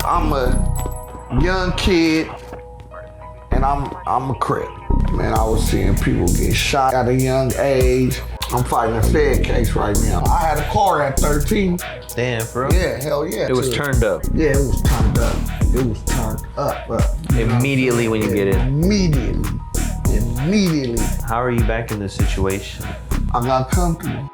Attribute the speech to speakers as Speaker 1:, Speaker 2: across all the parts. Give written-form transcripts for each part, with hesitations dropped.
Speaker 1: I'm a young kid, and I'm a Crip. Man, I was seeing people get shot at a young age. I'm fighting a Fed case right now. I had a car at 13.
Speaker 2: Damn, bro.
Speaker 1: Yeah, hell yeah.
Speaker 2: It was turned up.
Speaker 1: Yeah, it was turned up. It was turned up.
Speaker 2: Immediately when you get in.
Speaker 1: Immediately.
Speaker 2: How are you back in this situation?
Speaker 1: I got comfortable.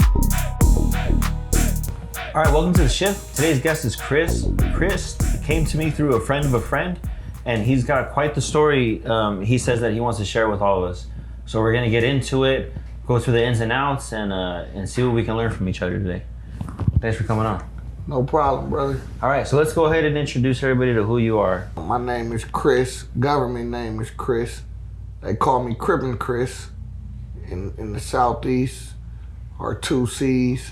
Speaker 2: All right, welcome to the shift. Today's guest is Chris. Chris came to me through a friend of a friend, and he's got quite the story. He says that he wants to share with all of us. So we're gonna get into it, go through the ins and outs, and see what we can learn from each other today. Thanks for coming on.
Speaker 1: No problem, brother.
Speaker 2: All right, so let's go ahead and introduce everybody to who you are.
Speaker 1: My name is Chris. Government name is Chris. They call me Crippin Chris. In the Southeast, or 2 C's.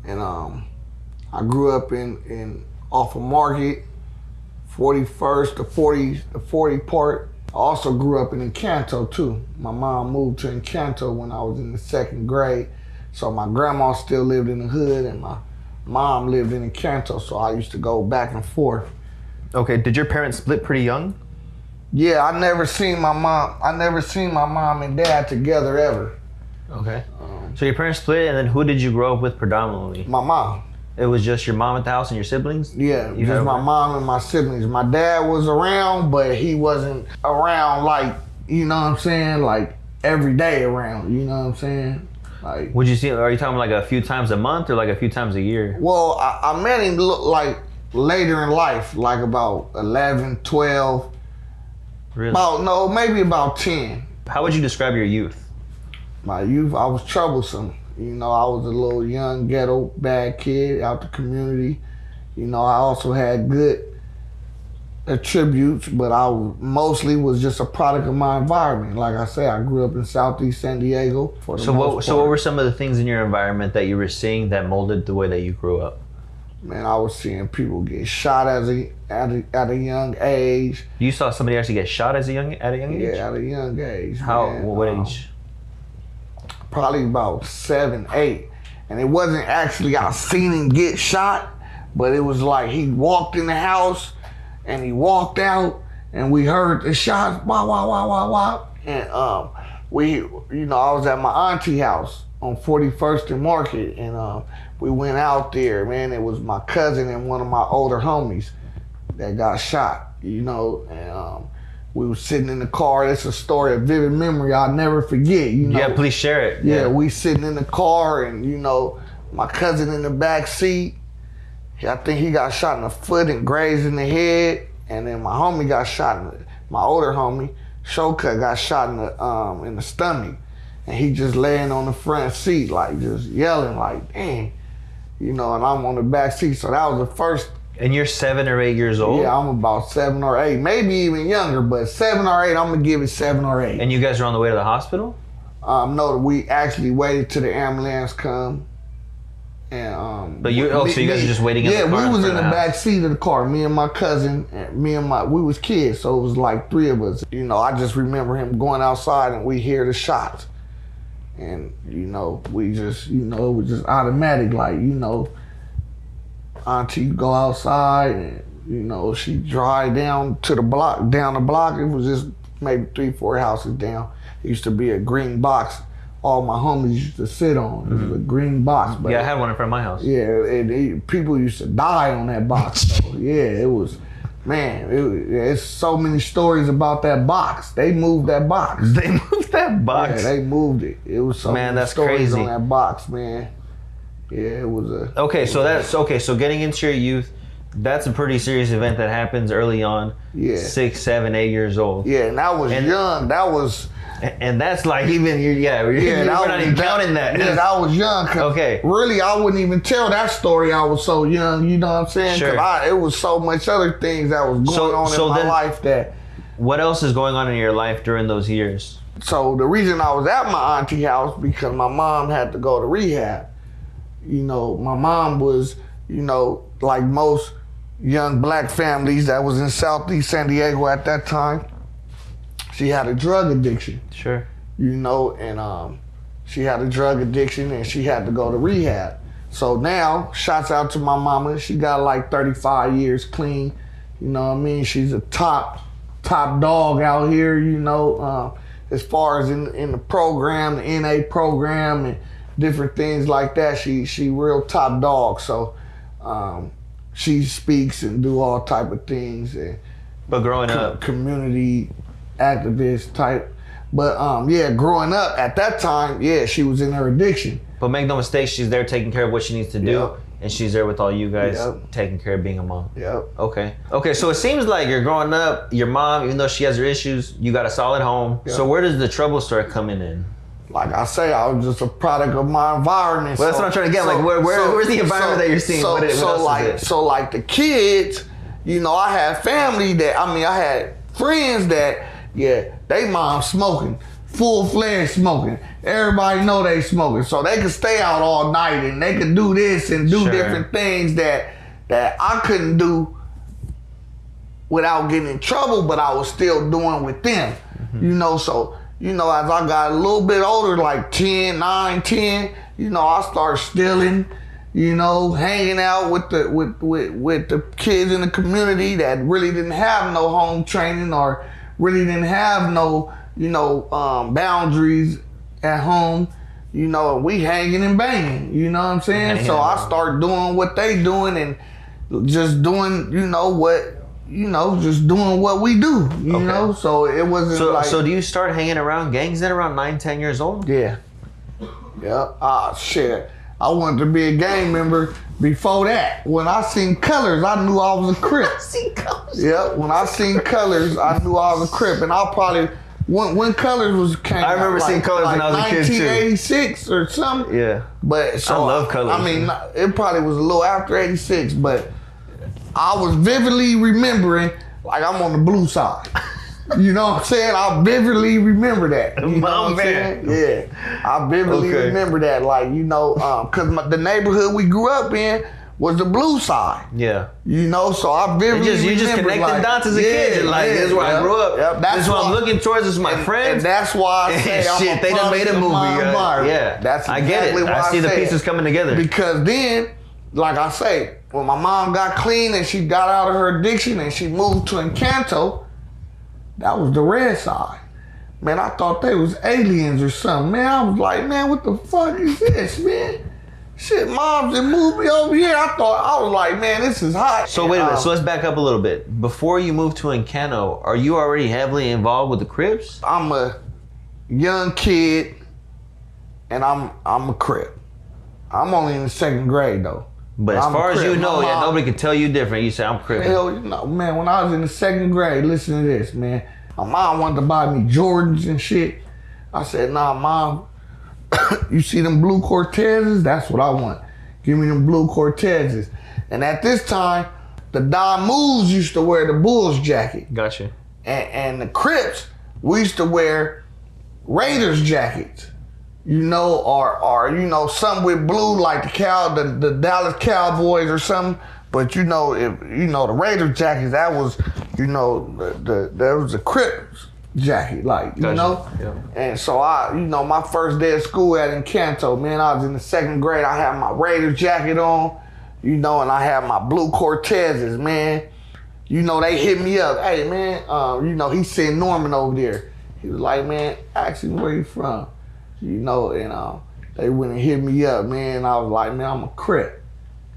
Speaker 1: And I grew up in off of Market, 41st, the 40 part. I also grew up in Encanto too. My mom moved to Encanto when I was in the 2nd grade. So my grandma still lived in the hood and my mom lived in Encanto, so I used to go back and forth.
Speaker 2: Okay, did your parents split pretty young?
Speaker 1: Yeah, I never seen my mom and dad together ever.
Speaker 2: Okay. So your parents split, and then who did you grow up with predominantly?
Speaker 1: My mom.
Speaker 2: It was just your mom at the house and your siblings?
Speaker 1: Yeah, just my mom and my siblings. My dad was around, but he wasn't around like, you know what I'm saying, like every day around, you know what I'm saying? Like,
Speaker 2: would you see, are you talking like a few times a month or like a few times a year?
Speaker 1: Well, I met him like later in life, like about 11, 12.
Speaker 2: Really?
Speaker 1: Maybe about 10.
Speaker 2: How would you describe your youth?
Speaker 1: My youth, I was troublesome. You know, I was a little young, ghetto, bad kid out the community. You know, I also had good attributes, but I mostly was just a product of my environment. Like I say, I grew up in Southeast San Diego.
Speaker 2: So what were some of the things in your environment that you were seeing that molded the way that you grew up?
Speaker 1: Man, I was seeing people get shot at a young age.
Speaker 2: You saw somebody actually get shot at a young age?
Speaker 1: Yeah, at a young age.
Speaker 2: How?
Speaker 1: Man.
Speaker 2: What age?
Speaker 1: Probably about 7, 8. And it wasn't actually I seen him get shot, but it was like he walked in the house and he walked out and we heard the shots, wah, wah, wah, wah, wah. And I was at my auntie house on 41st and Market, and we went out there, man. It was my cousin and one of my older homies that got shot, you know, and we were sitting in the car. It's a story of vivid memory I'll never forget, you know.
Speaker 2: Yeah, please share it.
Speaker 1: Yeah, we sitting in the car and, you know, my cousin in the back seat, I think he got shot in the foot and grazed in the head, and then my homie got shot my older homie, Showcut, got shot in the stomach, and he just laying on the front seat, like just yelling, like, dang, you know, and I'm on the back seat, so that was the first.
Speaker 2: And you're 7 or 8 years old?
Speaker 1: Yeah, I'm about 7 or 8, maybe even younger, but 7 or 8, I'm gonna give it 7 or 8.
Speaker 2: And you guys are on the way to the hospital?
Speaker 1: No, we actually waited till the ambulance come. And
Speaker 2: but you guys are just waiting in the car?
Speaker 1: Yeah, we was in the back seat of the car, me and my cousin, and we was kids, so it was like 3 of us. You know, I just remember him going outside and we hear the shots. And, you know, we just, you know, it was just automatic, like, you know, auntie go outside and, you know, she drive down the block. It was just maybe 3, 4 houses down. It used to be a green box all my homies used to sit on. It was a green box. But
Speaker 2: yeah, I had one in front of my house.
Speaker 1: Yeah, people used to die on that box. So, yeah, it was, man, it's so many stories about that box. They moved that box.
Speaker 2: They moved that box?
Speaker 1: Yeah, they moved it. It was so many stories crazy. On that box, man. Yeah, it was a...
Speaker 2: Okay, so getting into your youth, that's a pretty serious event that happens early on. Yeah. 6, 7, 8 years old.
Speaker 1: Yeah, and I was young. That was...
Speaker 2: And that's like even, we're not even counting that.
Speaker 1: Yeah, I was young.
Speaker 2: Okay.
Speaker 1: Really, I wouldn't even tell that story. I was so young, you know what I'm saying?
Speaker 2: Sure.
Speaker 1: It was so much other things that was going on in my life that...
Speaker 2: What else is going on in your life during those years?
Speaker 1: So the reason I was at my auntie house, because my mom had to go to rehab. You know, my mom was, you know, like most young black families that was in Southeast San Diego at that time, she had a drug addiction.
Speaker 2: Sure.
Speaker 1: You know, and she had a drug addiction and she had to go to rehab. So now, shouts out to my mama. She got like 35 years clean. You know what I mean? She's a top dog out here, you know, as far as in the program, the NA program and different things like that. She real top dog. So she speaks and do all type of things. And
Speaker 2: but growing up,
Speaker 1: community activist type. But yeah, growing up at that time, yeah, she was in her addiction.
Speaker 2: But make no mistake, she's there taking care of what she needs to do.
Speaker 1: Yep.
Speaker 2: And she's there with all you guys,
Speaker 1: Yep.
Speaker 2: taking care of being a mom.
Speaker 1: Yep.
Speaker 2: Okay, so it seems like you're growing up, your mom, even though she has her issues, you got a solid home.
Speaker 1: Yep.
Speaker 2: So where does the trouble start coming in?
Speaker 1: Like I say, I was just a product of my environment.
Speaker 2: Well, that's what I'm trying to get. Where's the environment that you're seeing? What else is it?
Speaker 1: So like the kids, you know, I had family I had friends that, yeah, they mom smoking, full-fledged smoking. Everybody know they smoking. So they could stay out all night and they could do this and do different things that I couldn't do without getting in trouble, but I was still doing with them. You know, so, you know, as I got a little bit older, like 9, 10, you know, I started stealing, you know, hanging out with the kids in the community that really didn't have no home training or really didn't have no, you know, boundaries at home. You know, we hanging and banging, you know what I'm saying? So I started doing what they doing and just doing, you know, just doing what we do, you know? So it wasn't
Speaker 2: So do you start hanging around gangs then around 9, 10 years old?
Speaker 1: Yeah. Yeah. Shit. I wanted to be a gang member before that. When I seen colors, I knew I was a Crip.
Speaker 2: Seen colors?
Speaker 1: Yeah, when I seen colors, I knew I was a Crip. And I probably, when colors came out,
Speaker 2: I remember seeing colors when I was a kid too.
Speaker 1: 1986 or something.
Speaker 2: Yeah.
Speaker 1: But so
Speaker 2: I love colors.
Speaker 1: I mean, it probably was a little after 86, but I was vividly remembering like I'm on the blue side. You know what I'm saying? I vividly remember that. You know what I'm saying? Yeah. I vividly remember that. Like, you know, because the neighborhood we grew up in was the blue side.
Speaker 2: Yeah.
Speaker 1: You know, so I vividly remember.
Speaker 2: You just connecting dots as a kid. You're like, this is where I grew up.
Speaker 1: Yep,
Speaker 2: this is what I'm looking towards. This is my friends.
Speaker 1: And that's why I say I'm
Speaker 2: shit, they done made a movie. Yeah.
Speaker 1: That's
Speaker 2: I get it. I see the pieces coming together.
Speaker 1: Because then, like I say, when my mom got clean and she got out of her addiction and she moved to Encanto, that was the red side. Man, I thought they was aliens or something. Man, I was like, man, what the fuck is this, man? Shit, mom just moved me over here. I was like, man, this is hot.
Speaker 2: So wait a minute, so let's back up a little bit. Before you moved to Encanto, are you already heavily involved with the Crips?
Speaker 1: I'm a young kid and I'm a Crip. I'm only in the 2nd grade though.
Speaker 2: But as far as you know, nobody can tell you different. You say, I'm Crippin'.
Speaker 1: Hell, you know, man, when I was in the 2nd grade, listen to this, man. My mom wanted to buy me Jordans and shit. I said, nah, mom, you see them blue Cortezes? That's what I want. Give me them blue Cortezes. And at this time, the Don Moves used to wear the Bulls jacket.
Speaker 2: Gotcha.
Speaker 1: And the Crips, we used to wear Raiders jackets. You know, or you know, something with blue like the Dallas Cowboys or something. But you know, the Raiders jackets, that was, you know, there was a Crips jacket, like, you know. Yeah. And so you know, my first day of school at Encanto, man, I was in the 2nd grade. I had my Raiders jacket on, you know, and I had my blue Cortezes, man. You know, they hit me up. Hey, man, you know, he sent Norman over there. He was like, man, ask him where you from. You know, and they went and hit me up, man. I was like, man, I'm a Crip.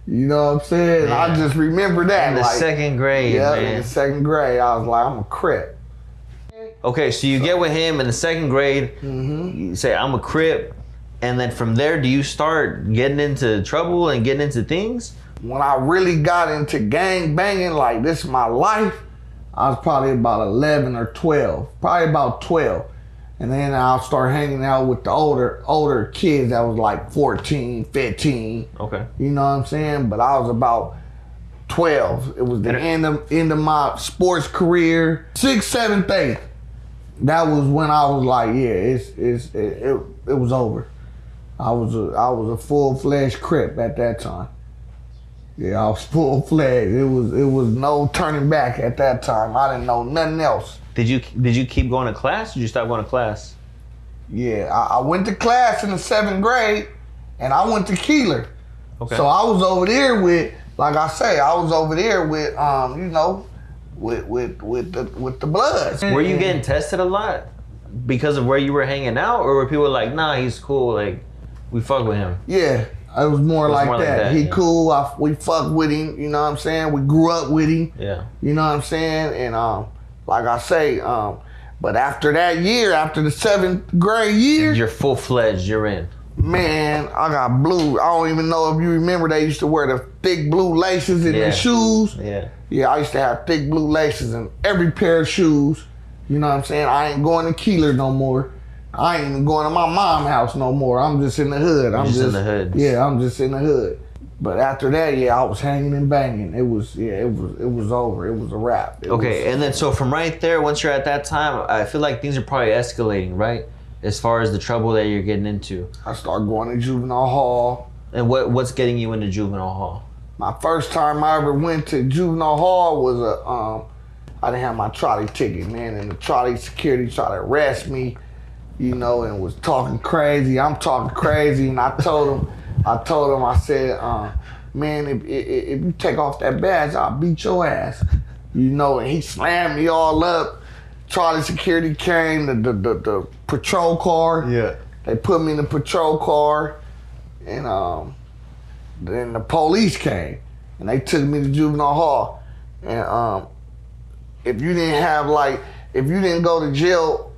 Speaker 1: You know what I'm saying? Man. I just remember that.
Speaker 2: In the 2nd grade, man.
Speaker 1: In the 2nd grade, I was like, I'm a Crip.
Speaker 2: Okay, so you get with him in the 2nd grade. You say, I'm a Crip. And then from there, do you start getting into trouble and getting into things?
Speaker 1: When I really got into gang banging, like this is my life, I was probably about 11 or 12. Probably about 12. And then I'll start hanging out with the older kids that was like 14, 15.
Speaker 2: Okay.
Speaker 1: You know what I'm saying? But I was about 12. It was the end of my sports career. 6th, 7th, 8th. That was when I was like, yeah, it was over. I was a full-fledged Crip at that time. Yeah, I was full-fledged. It was no turning back at that time. I didn't know nothing else.
Speaker 2: Did you keep going to class? Or did you stop going to class?
Speaker 1: Yeah, I went to class in the 7th grade, and I went to Keeler.
Speaker 2: Okay.
Speaker 1: So I was over there with, like I say, I was over there with, you know, with the Bloods.
Speaker 2: Were you getting tested a lot because of where you were hanging out, or were people like, nah, he's cool, like we fuck with him?
Speaker 1: Yeah, it was more like that. He cool. We fuck with him. You know what I'm saying? We grew up with him.
Speaker 2: Yeah.
Speaker 1: You know what I'm saying? And like I say, but after that year, after the 7th grade year,
Speaker 2: you're full-fledged. You're in.
Speaker 1: Man, I got blue. I don't even know if you remember they used to wear the thick blue laces in their shoes.
Speaker 2: Yeah.
Speaker 1: Yeah, I used to have thick blue laces in every pair of shoes. You know what I'm saying? I ain't going to Keeler no more. I ain't even going to my mom's house no more. I'm just in the hood. I'm
Speaker 2: just in the hood.
Speaker 1: Yeah, I'm just in the hood. But after that, yeah, I was hanging and banging. It was over. It was a wrap.
Speaker 2: And then so from right there, once you're at that time, I feel like things are probably escalating, right? As far as the trouble that you're getting into.
Speaker 1: I started going to juvenile hall.
Speaker 2: And what's getting you into juvenile hall?
Speaker 1: My first time I ever went to juvenile hall was I didn't have my trolley ticket, man, and the trolley security tried to arrest me, you know, and was talking crazy. I'm talking crazy, and I told him, I said, man, if you take off that badge, I'll beat your ass, you know. And he slammed me all up. Trolley security came, the patrol car.
Speaker 2: Yeah. They
Speaker 1: put me in the patrol car, and then the police came, and they took me to juvenile hall. And if you didn't go to jail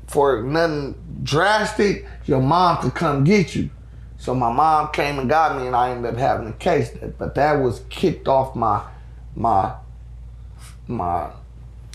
Speaker 1: for nothing drastic, your mom could come get you. So my mom came and got me, and I ended up having a case. But that was kicked off my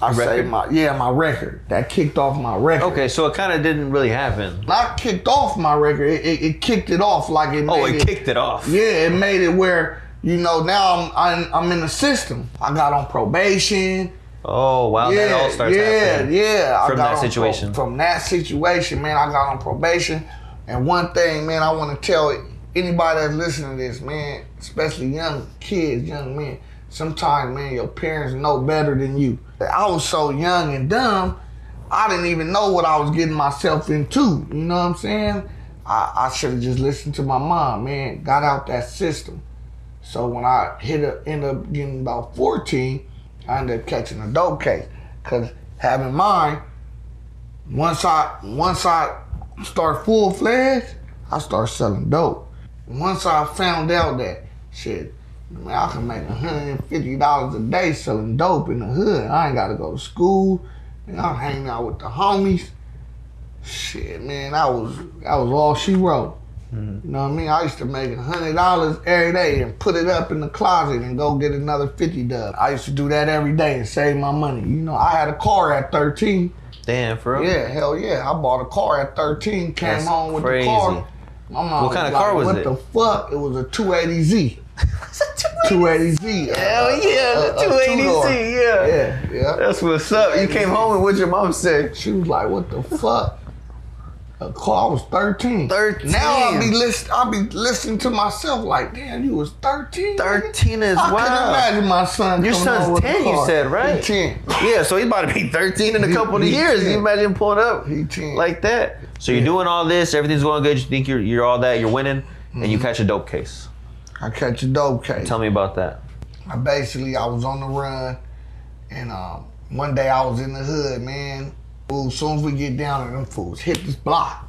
Speaker 1: record. That kicked off my record.
Speaker 2: Okay, so it kind of didn't really happen.
Speaker 1: Not kicked off my record. It kicked it off like it.
Speaker 2: It kicked it off.
Speaker 1: Yeah, it made it where, you know, now I'm in the system. I got on probation.
Speaker 2: Oh wow,
Speaker 1: yeah,
Speaker 2: that all starts happening.
Speaker 1: Yeah.
Speaker 2: From that situation.
Speaker 1: From that situation, man, I got on probation. And one thing, man, I want to tell anybody that's listening to this, man, especially young kids, young men, sometimes, man, your parents know better than you. I was so young and dumb, I didn't even know what I was getting myself into. You know what I'm saying? I should have just listened to my mom, man, got out that system. So when I ended up getting about 14, I ended up catching a dope case. Cause have in mind, once I start full-fledged, I start selling dope. Once I found out that, shit, man, I can make $150 a day selling dope in the hood. I ain't gotta go to school. Man, I'm hanging out with the homies. Shit, man, that was all she wrote. Mm-hmm. You know what I mean? I used to make $100 every day and put it up in the closet and go get another 50 dub. I used to do that every day and save my money. You know, I had a car at 13.
Speaker 2: Damn, for real?
Speaker 1: Yeah, hell yeah. I bought a car at 13, came home with the car. My mom
Speaker 2: what kind of car was it?
Speaker 1: What the fuck? It was a 280Z. 280Z.
Speaker 2: Hell yeah, the 280Z, yeah.
Speaker 1: Yeah.
Speaker 2: That's what's up. You came home and what your mom said?
Speaker 1: She was like, what the fuck? A car, I was 13.
Speaker 2: 13.
Speaker 1: Now I'll be listening to myself like, damn, you was 13?
Speaker 2: 13 is wild.
Speaker 1: I can imagine my son.
Speaker 2: Your son's 10, you said, right?
Speaker 1: He 10.
Speaker 2: Yeah, so he's about to be 13 in a couple of years. 10. You imagine him pulling up
Speaker 1: he 10.
Speaker 2: Like that. So you're doing all this, everything's going good, you think you're all that, you're winning, and you catch a dope case.
Speaker 1: I catch a dope case.
Speaker 2: Tell me about that.
Speaker 1: I was on the run, and one day I was in the hood, man. As soon as we get down there, them fools hit this block,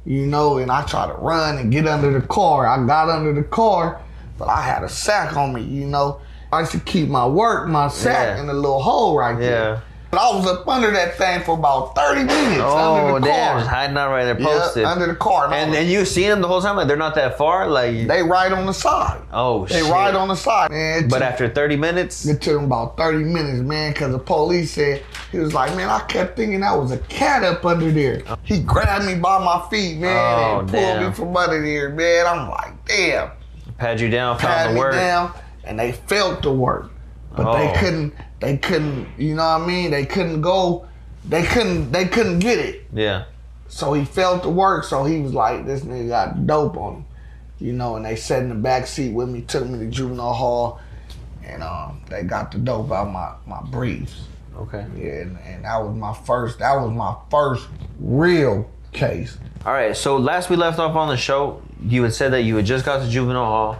Speaker 1: you know, and I try to run and get under the car. I got under the car, but I had a sack on me, you know. I used to keep my sack in a little hole right there. But I was up under that thing for about 30 minutes under the car.
Speaker 2: Damn, just hiding out right there posted.
Speaker 1: Yeah, under the car.
Speaker 2: And you see them the whole time? Like, they're not that far? Like
Speaker 1: they right on the side.
Speaker 2: Oh, shit.
Speaker 1: They right on the side, man.
Speaker 2: But after 30 minutes?
Speaker 1: It took them about 30 minutes, man, because the police said, he was like, man, I kept thinking that was a cat up under there. He grabbed me by my feet, man, and pulled me from under there, man. I'm like, damn.
Speaker 2: Pat you down, found the work.
Speaker 1: Down, and they felt the work. But they couldn't, you know what I mean? They couldn't get it.
Speaker 2: Yeah.
Speaker 1: So he felt the work, so he was like, this nigga got dope on him. You know, and they sat in the back seat with me, took me to juvenile hall, and they got the dope out my briefs.
Speaker 2: Okay.
Speaker 1: Yeah, and that was my first real case.
Speaker 2: All right, so last we left off on the show, you had said that you had just got to juvenile hall.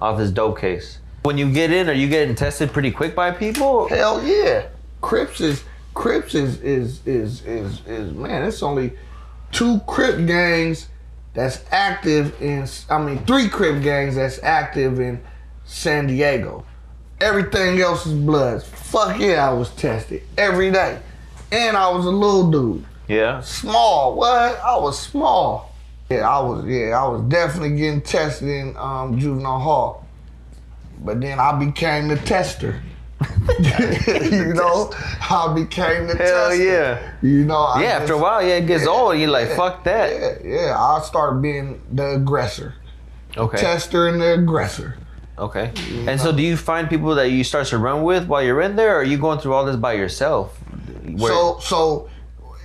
Speaker 2: off this dope case. When you get in, are you getting tested pretty quick by people?
Speaker 1: Hell yeah. Crips is man, it's only 2 Crip gangs that's active in, 3 Crip gangs that's active in San Diego. Everything else is Bloods. Fuck yeah, I was tested every day. And I was a little dude.
Speaker 2: Yeah.
Speaker 1: Small, what? I was small. I was definitely getting tested in juvenile hall. But then I became the tester. You know, I became the
Speaker 2: Hell
Speaker 1: tester.
Speaker 2: yeah.
Speaker 1: You know,
Speaker 2: after a while, it gets old. You're like, fuck that.
Speaker 1: Yeah, I started being the aggressor.
Speaker 2: Okay.
Speaker 1: Tester and the aggressor.
Speaker 2: Okay. And so do you find people that you start to run with while you're in there, or are you going through all this by yourself?
Speaker 1: So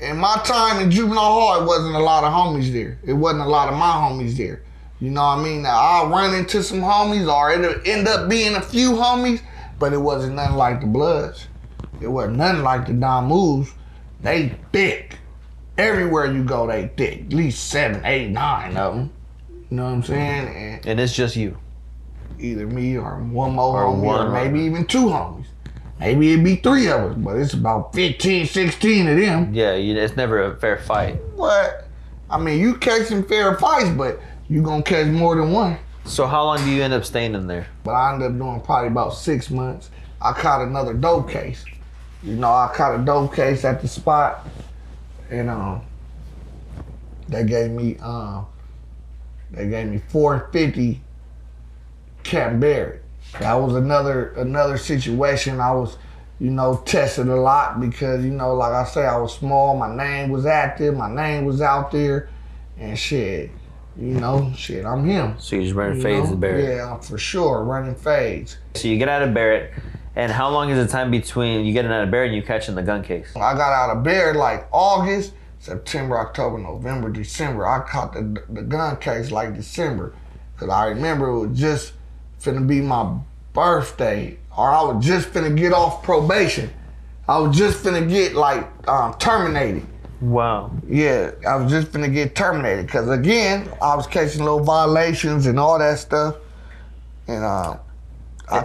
Speaker 1: in my time in juvenile hall, it wasn't a lot of homies there. It wasn't a lot of my homies there. You know what I mean? Now, I'll run into some homies, or it'll end up being a few homies, but it wasn't nothing like the Bloods. It wasn't nothing like the Don Moves. They thick. Everywhere you go, they thick. At least 7, 8, 9 of them. You know what I'm saying?
Speaker 2: And it's just you.
Speaker 1: Either me or one more homie, or maybe even 2 homies. Maybe it'd be 3 of us, but it's about 15, 16 of them.
Speaker 2: Yeah, it's never a fair fight.
Speaker 1: What? I mean, you catching fair fights, but you gonna catch more than one.
Speaker 2: So how long do you end up staying in there?
Speaker 1: But I ended up doing probably about 6 months. I caught another dope case. You know, I caught a dope case at the spot, and they gave me $450 Cap Barrett. That was another situation. I was, you know, tested a lot because, you know, like I say, I was small. My name was active. My name was out there, and shit. You know, shit, I'm him.
Speaker 2: So you're just running fades at Barrett?
Speaker 1: Yeah, for sure, running fades.
Speaker 2: So you get out of Barrett, and how long is the time between you getting out of Barrett and you catching the gun case?
Speaker 1: I got out of Barrett like August, September, October, November, December. I caught the gun case like December, because I remember it was just finna be my birthday, or I was just finna get off probation. I was just finna get like terminated.
Speaker 2: Wow.
Speaker 1: Yeah, I was just finna get terminated because again, I was catching little violations and all that stuff. And I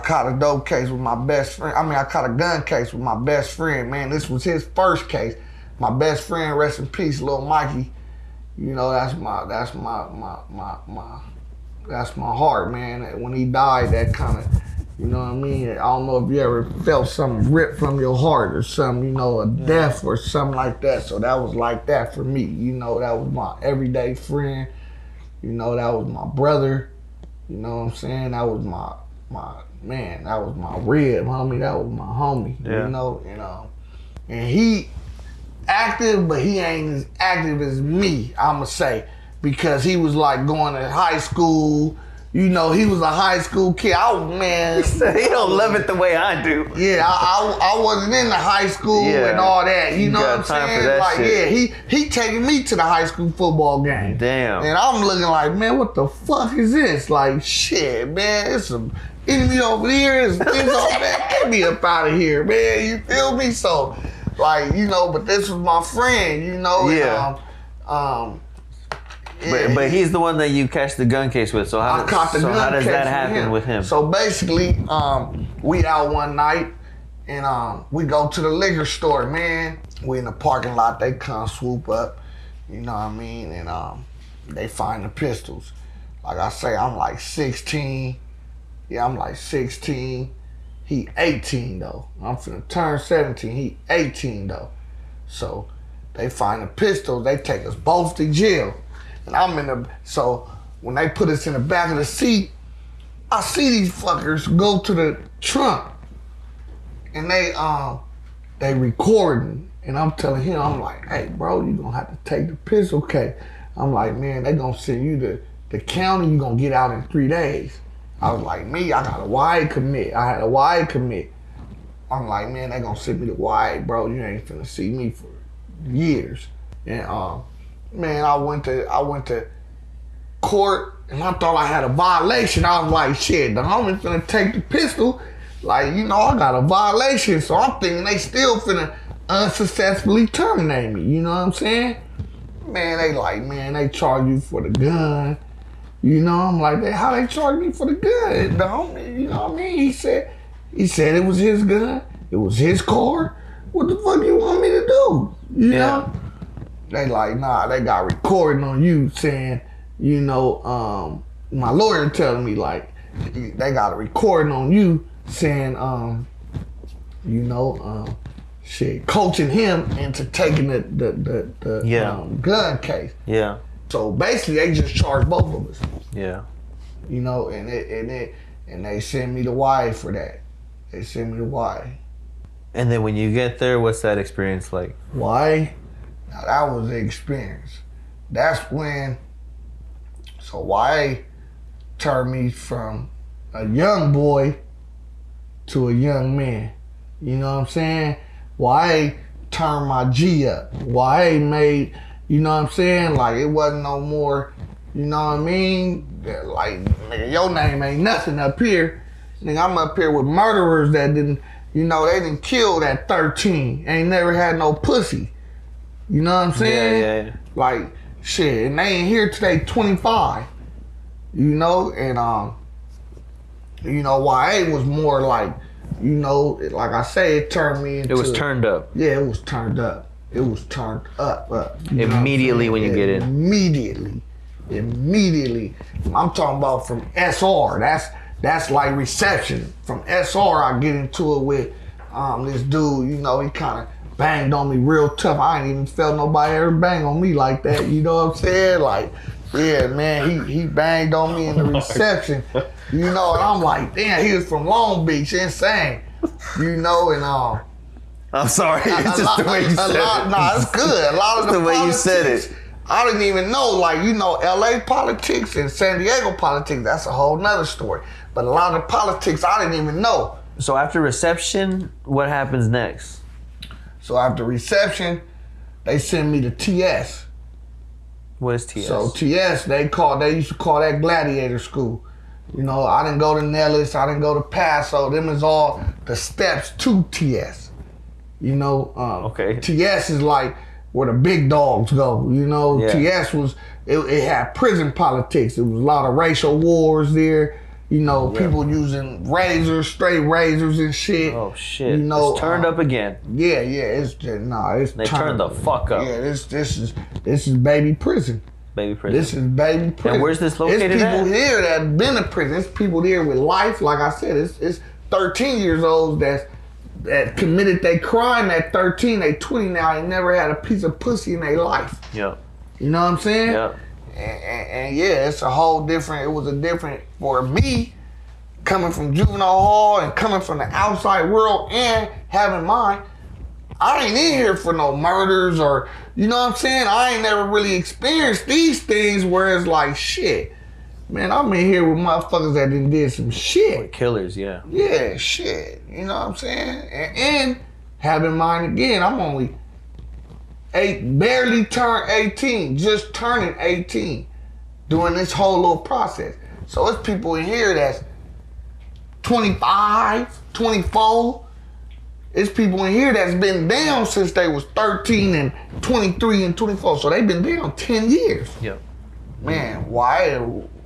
Speaker 1: caught a dope case with my best friend. I caught a gun case with my best friend, man. This was his first case. My best friend, rest in peace, little Mikey. You know, that's my heart, man. When he died, that kind of, you know what I mean? I don't know if you ever felt something ripped from your heart or something, you know, a death or something like that. So that was like that for me. You know, that was my everyday friend. You know, that was my brother. You know what I'm saying? That was my man. That was my rib, homie. That was my homie.
Speaker 2: Yeah.
Speaker 1: You know. And he active, but he ain't as active as me, I'ma say. Because he was like going to high school. You know, he was a high school kid.
Speaker 2: He don't love it the way I do.
Speaker 1: Yeah, I wasn't in the high school and all that. You know what I'm saying? Like,
Speaker 2: shit.
Speaker 1: yeah, he taking me to the high school football game.
Speaker 2: Damn.
Speaker 1: And I'm looking like, man, what the fuck is this? Like, shit, man, it's some enemy over here. It's over there. Get me up out of here, man. You feel me? So, like, you know, but this was my friend, you know.
Speaker 2: Yeah.
Speaker 1: And,
Speaker 2: but he's the one that you catch the gun case with. So how does that happen with him?
Speaker 1: So basically, we out one night and we go to the liquor store, man. We in the parking lot, they come swoop up, you know what I mean? And they find the pistols. Like I say, I'm like 16. Yeah, I'm like 16. He 18 though. I'm finna turn 17. He 18 though. So they find the pistols, they take us both to jail. And so when they put us in the back of the seat, I see these fuckers go to the trunk and they recording. And I'm telling him, I'm like, hey bro, you gonna have to take the pistol case. I'm like, man, they gonna send you to the county, you gonna get out in 3 days. I was like, me, I got a YA commit. I had a YA commit. I'm like, man, they gonna send me to YA, bro. You ain't finna see me for years. And man, I went to court and I thought I had a violation. I was like, shit, the homie's finna take the pistol. Like, you know, I got a violation. So I'm thinking they still finna unsuccessfully terminate me. You know what I'm saying? Man, they charge you for the gun. You know, I'm like, how they charge me for the gun? You know what I mean? He said it was his gun. It was his car. What the fuck you want me to do? You know? They like, nah, they got recording on you saying, you know, my lawyer telling me like, they got a recording on you saying, you know, shit, coaching him into taking the gun case.
Speaker 2: Yeah.
Speaker 1: So basically, they just charged both of us.
Speaker 2: Yeah.
Speaker 1: You know, and they sent me to YA for that. They sent me to YA.
Speaker 2: And then when you get there, what's that experience like?
Speaker 1: YA? Now that was the experience. That's when. So YA turned me from a young boy to a young man. You know what I'm saying? YA turned my G up. YA made, you know what I'm saying? Like, it wasn't no more, you know what I mean? Like, nigga, your name ain't nothing up here. Nigga, I'm up here with murderers that didn't, you know, they didn't kill at 13. Ain't never had no pussy. You know what I'm saying?
Speaker 2: Yeah.
Speaker 1: Like, shit, and they ain't here today 25. You know, and, you know, YA was more like, you know, like I say, it turned me into...
Speaker 2: It was turned up.
Speaker 1: Yeah, it was turned up. It was turned up.
Speaker 2: Immediately when you get in.
Speaker 1: Immediately. I'm talking about from SR. That's like reception. From SR, I get into it with this dude, you know, he kind of banged on me real tough. I ain't even felt nobody ever bang on me like that, you know what I'm saying? Like, yeah, man, he banged on me in the reception, you know, and I'm like, damn, he was from Long Beach, insane, you know, and
Speaker 2: I'm sorry, it's just the way you said it.
Speaker 1: Nah, it's good. A lot of
Speaker 2: the way you said it.
Speaker 1: I didn't even know, like, you know, LA politics and San Diego politics, that's a whole nother story. But a lot of politics I didn't even know.
Speaker 2: So after reception, what happens next?
Speaker 1: So after reception, they send me to TS.
Speaker 2: What is TS?
Speaker 1: So TS, they used to call that gladiator school. You know, I didn't go to Nellis, I didn't go to Paso. Them is all the steps to TS. You know,
Speaker 2: okay.
Speaker 1: TS is like where the big dogs go. You know, TS was, it had prison politics. There was a lot of racial wars there. You know, people using razors, straight razors and shit.
Speaker 2: Oh shit!
Speaker 1: You know,
Speaker 2: it's turned up again.
Speaker 1: Yeah, it's just,
Speaker 2: They turned the fuck up.
Speaker 1: Yeah, this is baby prison.
Speaker 2: Baby prison.
Speaker 1: This is baby prison.
Speaker 2: And where's this located
Speaker 1: It's people
Speaker 2: at?
Speaker 1: here that have been in prison. It's people here with life. Like I said, it's 13 years old that committed their crime at 13. They 20 now. They never had a piece of pussy in their life.
Speaker 2: Yeah.
Speaker 1: You know what I'm saying?
Speaker 2: Yeah.
Speaker 1: And yeah, it's a whole different, it was a different, for me, coming from juvenile hall and coming from the outside world and having mine, I ain't in here for no murders or, you know what I'm saying? I ain't never really experienced these things where it's like, shit, man, I'm in here with motherfuckers that did some shit.
Speaker 2: Like killers, yeah.
Speaker 1: Yeah, shit, you know what I'm saying? And having mine again, I'm only barely turned 18, just turning 18, doing this whole little process. So it's people in here that's 25, 24. It's people in here that's been down since they was 13 and 23 and 24. So they've been down 10 years.
Speaker 2: Yep.
Speaker 1: Man, why?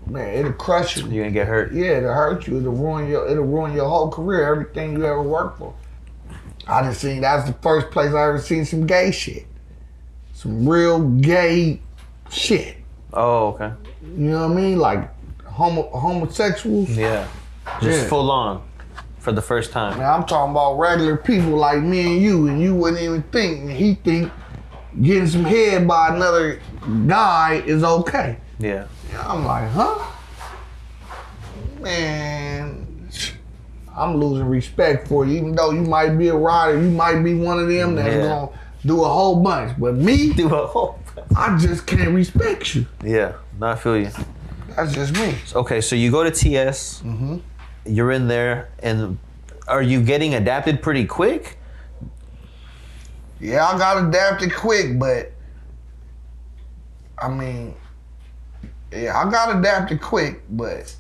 Speaker 1: Man, it'll crush you.
Speaker 2: You're gonna get hurt.
Speaker 1: Yeah, it'll hurt you. It'll ruin your whole career, everything you ever worked for. I done seen, that's the first place I ever seen some gay shit. Some real gay shit.
Speaker 2: Oh, okay.
Speaker 1: You know what I mean? Like homosexuals.
Speaker 2: Yeah. Just full on for the first time.
Speaker 1: Man, I'm talking about regular people like me and you wouldn't even think, and he think getting some head by another guy is okay.
Speaker 2: Yeah.
Speaker 1: I'm like, huh? Man, I'm losing respect for you, even though you might be a rider, you might be one of them that's gonna do a whole bunch. But me, I just can't respect you.
Speaker 2: Yeah, no, I feel you.
Speaker 1: That's just me.
Speaker 2: Okay, so you go to TS, you're in there, and are you getting adapted pretty quick?
Speaker 1: Yeah, I got adapted quick, but I mean, yeah, I got adapted quick, but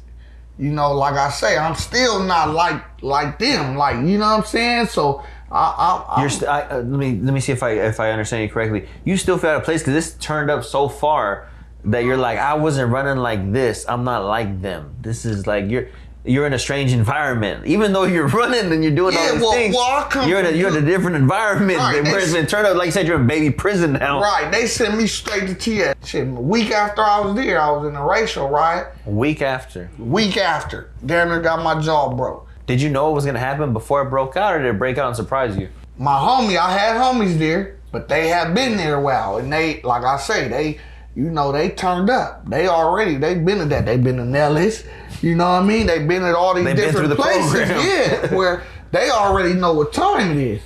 Speaker 1: you know, like I say, I'm still not like them, like, you know what I'm saying? So let me see if I understand you correctly. You still feel out of place because this turned up so far.
Speaker 2: that you're like, I wasn't running like this. I'm not like them. This is like you're in a strange environment. Even though you're running and you're doing all these things, you're in a different environment.
Speaker 1: Right,
Speaker 2: where it's been turned out, like you said, you're in baby prison now.
Speaker 1: Right, they sent me straight to TS. Shit, a week after I was there, I was in a racial riot.
Speaker 2: A week after.
Speaker 1: Damn near got my jaw broke.
Speaker 2: Did you know it was gonna happen before it broke out, or did it break out and surprise you?
Speaker 1: I had homies there, but they had been there a while, and they, like I say, they turned up. They been at that. They been to Nellis, you know what I mean? They been at all these different places, yeah, where they already know what time it is.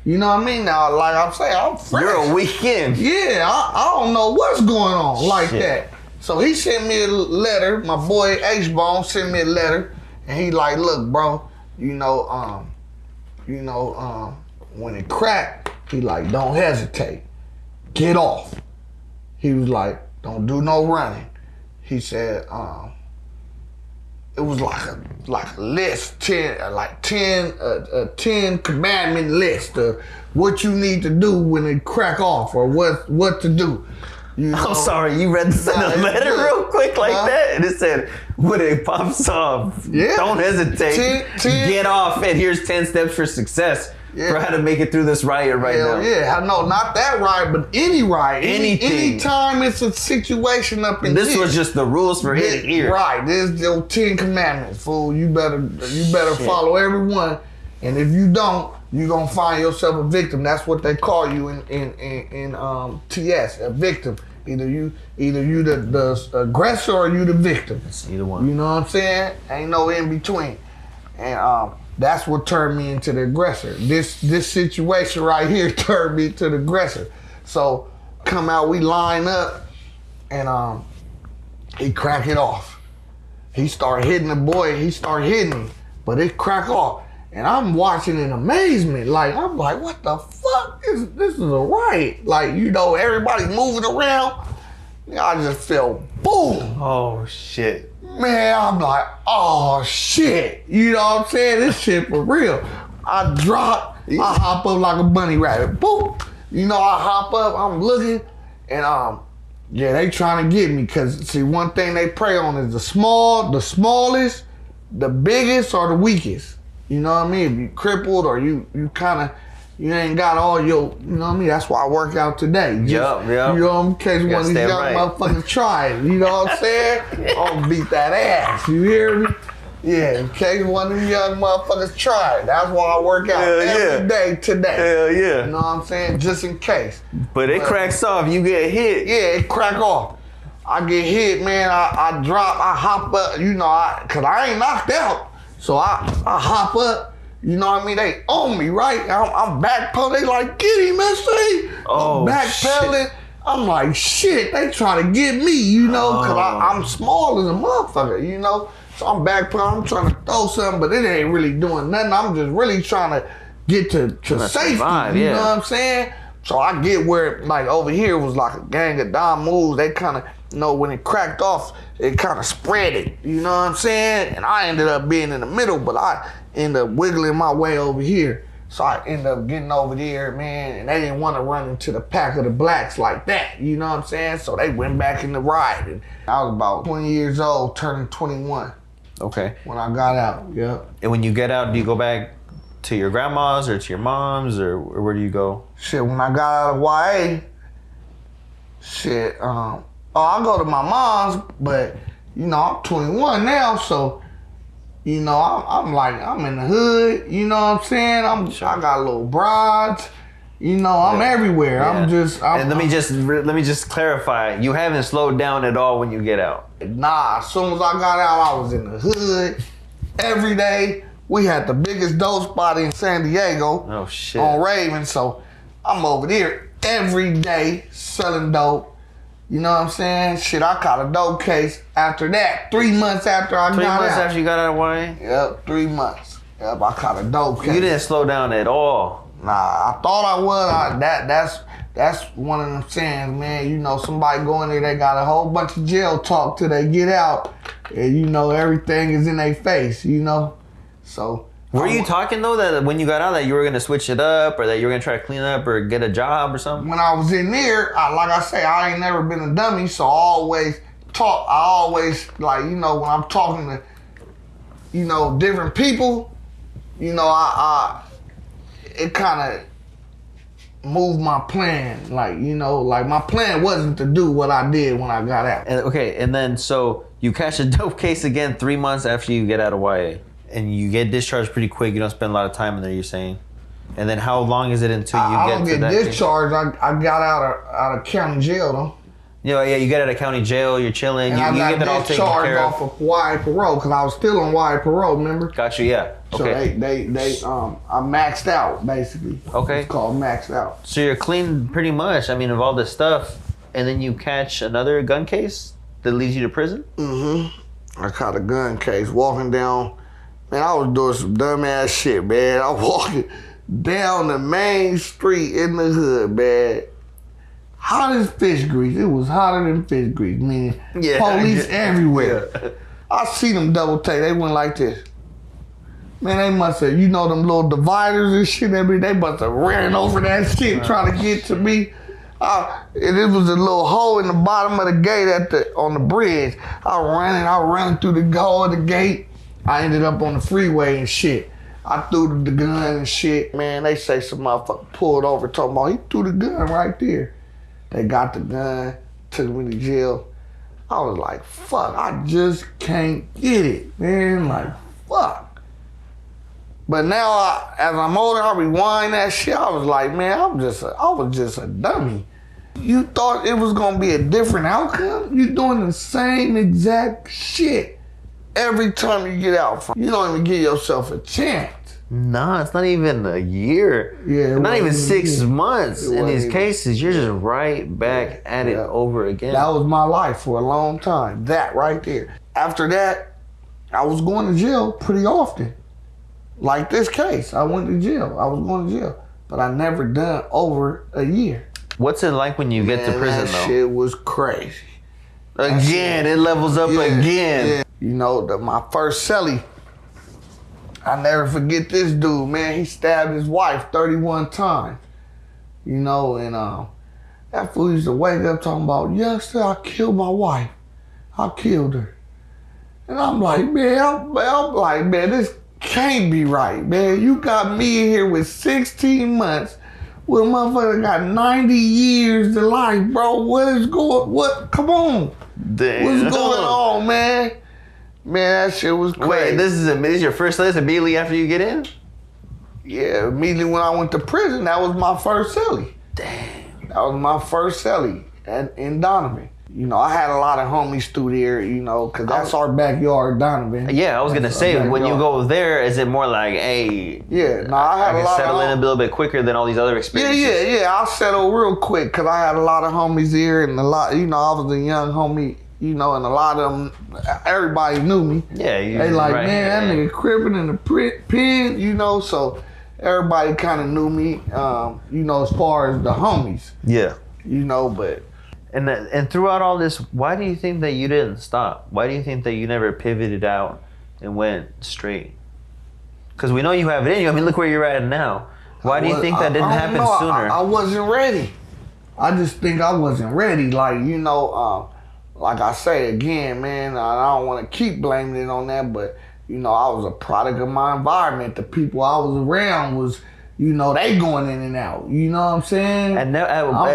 Speaker 1: You know what I mean? Now, like I'm saying, I'm fresh.
Speaker 2: You're a weekend.
Speaker 1: Yeah, I don't know what's going on like that. So he sent me a letter. My boy H-Bone sent me a letter, and he like, look, bro, when it cracked, he like, don't hesitate, get off. He was like, don't do no running. He said, it was like a list, 10 commandment list of what you need to do when it crack off, or what to do. You know?
Speaker 2: I'm sorry, you read the letter real quick like that, and it said, when it pops off, don't hesitate, get off, and here's 10 steps for success. Yeah. For how to make it through this riot now.
Speaker 1: Yeah, I know, not that riot, but any riot.
Speaker 2: Anything.
Speaker 1: Anytime it's a situation up in
Speaker 2: this
Speaker 1: here.
Speaker 2: was just the rules for hitting here.
Speaker 1: Right, this is the 10 commandments, fool. You better follow every one. And if you don't, you're gonna find yourself a victim. That's what they call you in TS, a victim. Either you the aggressor or you the victim.
Speaker 2: It's either one.
Speaker 1: You know what I'm saying? Ain't no in between. And that's what turned me into the aggressor. This situation right here turned me to the aggressor. So come out, we line up, and he crack it off. He started hitting the boy. He started hitting me, but it crack off. And I'm watching in amazement. I'm like, what the fuck? This is a riot. Everybody moving around. I just felt boom.
Speaker 2: Oh, shit.
Speaker 1: Man, I'm like, oh, shit. You know what I'm saying? This shit for real. I drop, I hop up like a bunny rabbit. Boom. I hop up, I'm looking, and they trying to get me. Because, see, one thing they prey on is the smallest, the biggest, or the weakest. You know what I mean? If you crippled or you ain't got all your, you know what I mean? That's why I work out today.
Speaker 2: Yep.
Speaker 1: You know, in case one of these young motherfuckers try it. You know what I'm saying? I'm gonna beat that ass. You hear me? Yeah, in case one of these young motherfuckers try it. That's why I work out every day today.
Speaker 2: Hell yeah.
Speaker 1: You know what I'm saying? Just in case.
Speaker 2: But it cracks off. You get hit.
Speaker 1: Yeah, it crack off. I get hit, man. I drop. I hop up. Because I ain't knocked out. So I hop up. You know what I mean? They on me, right? I'm backpedaling. They like, get him, SC. I'm backpedaling. I'm like, shit, they trying to get me, because I'm small as a motherfucker, So I'm backpedaling. I'm trying to throw something, but it ain't really doing nothing. I'm just really trying to get to safety.
Speaker 2: Survive,
Speaker 1: you know what I'm saying? So I get where, over here was like a gang of dime moves. They kind of, when it cracked off, it kind of spread it. You know what I'm saying? And I ended up being in the middle, but I ended up wiggling my way over here. So I ended up getting over there, man, and they didn't want to run into the pack of the blacks like that. You know what I'm saying? So they went back in the riot. And I was about 20 years old, turning 21.
Speaker 2: Okay.
Speaker 1: When I got out, yep.
Speaker 2: And when you get out, do you go back to your grandma's or to your mom's, or where do you go?
Speaker 1: Shit, when I got out of YA, I go to my mom's, but, I'm 21 now, so, I'm in the hood, you know what I'm saying? I got little broads, I'm everywhere.
Speaker 2: Yeah. And let me just clarify, you haven't slowed down at all when you get out.
Speaker 1: Nah, as soon as I got out, I was in the hood every day. We had the biggest dope spot in San Diego.
Speaker 2: Oh, shit.
Speaker 1: On Raven, so I'm over there every day selling dope. You know what I'm saying? Shit, I caught a dope case after that. 3 months after I got out.
Speaker 2: 3 months after you got out of YA?
Speaker 1: Yep, 3 months. Yep, I caught a dope case.
Speaker 2: You didn't slow down at all.
Speaker 1: Nah, I thought I would. That's one of them sayings, man. Somebody go in there, they got a whole bunch of jail talk till they get out. And, everything is in their face, So
Speaker 2: Were you talking though that when you got out that you were gonna switch it up, or that you were gonna try to clean up or get a job or something?
Speaker 1: When I was in there, like I say, I ain't never been a dummy, so I always talk. I always like, you know, when I'm talking to, you know, different people, you know, it kind of moved my plan. Like, you know, like my plan wasn't to do what I did when I got out.
Speaker 2: And then so you catch a dope case again 3 months after you get out of YA, and you get discharged pretty quick. You don't spend a lot of time in there, you're saying. And then how long is it until you
Speaker 1: I
Speaker 2: get
Speaker 1: don't
Speaker 2: to
Speaker 1: get
Speaker 2: that
Speaker 1: discharged. I got out of county jail though.
Speaker 2: Yeah, you get out of county jail, you're chilling,
Speaker 1: And
Speaker 2: you
Speaker 1: I
Speaker 2: get that all
Speaker 1: got
Speaker 2: taken
Speaker 1: discharged
Speaker 2: care
Speaker 1: off
Speaker 2: of.
Speaker 1: of YA parole because I was still on YA parole, remember?
Speaker 2: Got you, yeah. Okay.
Speaker 1: So I maxed out basically.
Speaker 2: Okay.
Speaker 1: It's called maxed out.
Speaker 2: So you're clean pretty much, I mean, of all this stuff, and then you catch another gun case that leads you to prison?
Speaker 1: Mm-hmm. I caught a gun case walking down. Man, I was doing some dumbass shit, man. I was walking down the main street in the hood, man. Hot as fish grease. It was hotter than fish grease, meaning police everywhere. Yeah. I see them double take. They went like this. Man, they must have, you know, them little dividers and shit. They must have ran over that shit trying to get to me. And it was a little hole in the bottom of the gate on the bridge. I ran through the hole of the gate. I ended up on the freeway and shit. I threw the gun and shit. Man, they say some motherfucker pulled over talking about he threw the gun right there. They got the gun, took me to jail. I was like, fuck, I just can't get it, man. Like, fuck. But now, as I'm older, I rewind that shit. I was like, man, I was just a dummy. You thought it was gonna be a different outcome? You doing the same exact shit every time you get out from. You don't even give yourself a chance.
Speaker 2: No, it's not even a year. Yeah, not even 6 months in these cases. You're just right back at it over again.
Speaker 1: That was my life for a long time. That right there. After that, I was going to jail pretty often. Like this case, I went to jail. I was going to jail, but I never done over a year.
Speaker 2: What's it like when you get to prison, though?
Speaker 1: That shit was crazy.
Speaker 2: Again, it levels up again.
Speaker 1: Yeah. You know, my first cellie, I never forget this dude, man. He stabbed his wife 31 times. You know, and that fool used to wake up talking about, yes, sir, I killed my wife. I killed her. And I'm like, man, this can't be right, man. You got me in here with 16 months. Well, motherfucker got 90 years to life, bro. Come on.
Speaker 2: Damn.
Speaker 1: What's going on, man? Man, that shit was crazy.
Speaker 2: Wait, this is your first celly immediately after you get in?
Speaker 1: Yeah, immediately when I went to prison, that was my first celly.
Speaker 2: Damn.
Speaker 1: That was my first celly in Donovan. You know, I had a lot of homies through there, you know, because that's our backyard, Donovan.
Speaker 2: Yeah, I was going to say, when you go there, is it more like, hey,
Speaker 1: yeah, no, I had a lot
Speaker 2: settle in a little bit quicker than all these other experiences?
Speaker 1: Yeah, I settled real quick because I had a lot of homies here and a lot, you know, I was a young homie, you know, and a lot of them, everybody knew me.
Speaker 2: Yeah,
Speaker 1: they like, right, man, that nigga Crippin in the pen, you know, so everybody kind of knew me, you know, as far as the homies.
Speaker 2: Yeah.
Speaker 1: You know, but...
Speaker 2: And throughout all this, why do you think that you didn't stop? Why do you think that you never pivoted out and went straight? Because we know you have it in you. I mean, look where you're at now. Why do you think that didn't happen sooner?
Speaker 1: I wasn't ready. I just think I wasn't ready. Like, you know, like I say again, man, I don't want to keep blaming it on that, but, you know, I was a product of my environment. The people I was around was... You know, they going in and out. You know what I'm saying? I'm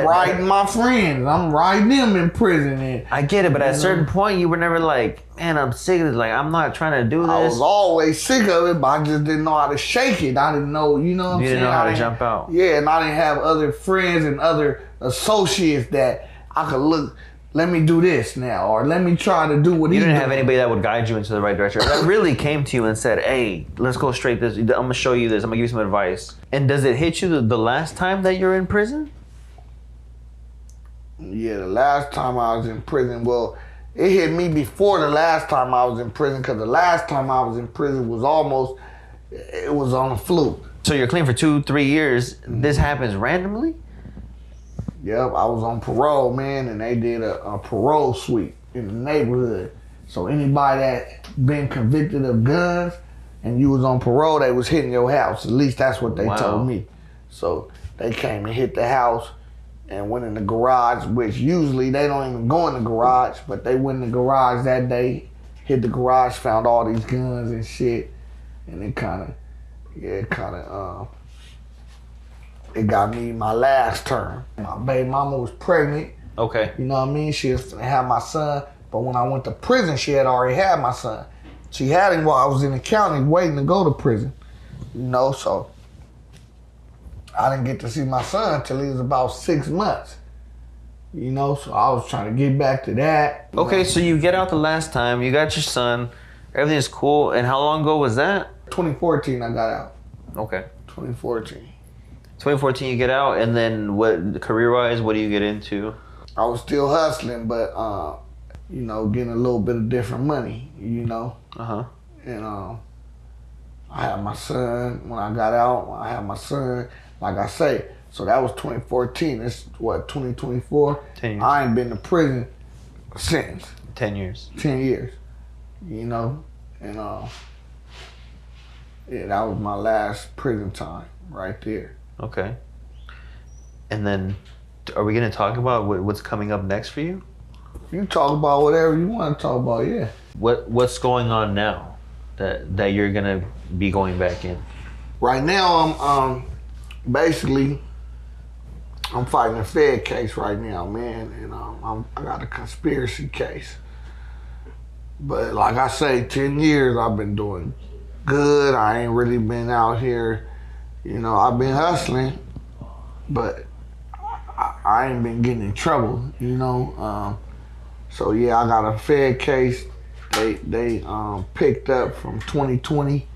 Speaker 1: riding my friends. I'm riding them in prison. And,
Speaker 2: I get it, but at a certain point, you were never like, man, I'm sick of this. Like, I'm not trying to do this.
Speaker 1: I was always sick of it, but I just didn't know how to shake it. I didn't know, you know what I'm saying?
Speaker 2: You didn't know how to jump out.
Speaker 1: Yeah, and I didn't have other friends and other associates that I could look, let me do this now, or let me try to do what
Speaker 2: you didn't have anybody that would guide you into the right direction. That really came to you and said, hey, let's go straight this. I'm going to show you this. I'm going to give you some advice. And does it hit you the last time that you're in prison?
Speaker 1: Yeah, the last time I was in prison, well, it hit me before the last time I was in prison, because the last time I was in prison was it was on a fluke.
Speaker 2: So you're clean for 2-3 years. This happens randomly?
Speaker 1: Yep, I was on parole, man, and they did a parole sweep in the neighborhood. So anybody that been convicted of guns, and you was on parole, they was hitting your house. At least that's what they
Speaker 2: Wow.
Speaker 1: told me. So they came and hit the house and went in the garage, which usually they don't even go in the garage, but they went in the garage that day, hit the garage, found all these guns and shit, and it got me my last term. My baby mama was pregnant.
Speaker 2: Okay.
Speaker 1: You know what I mean? She was gonna have my son, but when I went to prison, she had already had my son. She had him while I was in the county waiting to go to prison. You know, so I didn't get to see my son until he was about 6 months. You know, so I was trying to get back to that.
Speaker 2: Okay, so you get out the last time, you got your son, everything's cool, and how long ago was that?
Speaker 1: 2014 I got out.
Speaker 2: Okay.
Speaker 1: 2014.
Speaker 2: 2014 you get out, and then what, career-wise, what do you get into?
Speaker 1: I was still hustling, but, you know, getting a little bit of different money, you know.
Speaker 2: Uh-huh.
Speaker 1: And I had my son when I got out. I had my son, like I say. So that was 2014. It's what, 2024?
Speaker 2: 10 years.
Speaker 1: I ain't been to prison since.
Speaker 2: 10 years.
Speaker 1: 10 years. You know? And yeah, that was my last prison time right there.
Speaker 2: Okay. And then, are we going to talk about what's coming up next for you?
Speaker 1: You talk about whatever you want to talk about, yeah.
Speaker 2: What's going on now that you're going to be going back in?
Speaker 1: Right now, I'm basically I'm fighting a Fed case right now, man, and I got a conspiracy case. But like I say, 10 years I've been doing good. I ain't really been out here, you know. I've been hustling, but I ain't been getting in trouble, you know. So yeah, I got a Fed case. They picked up from 2020,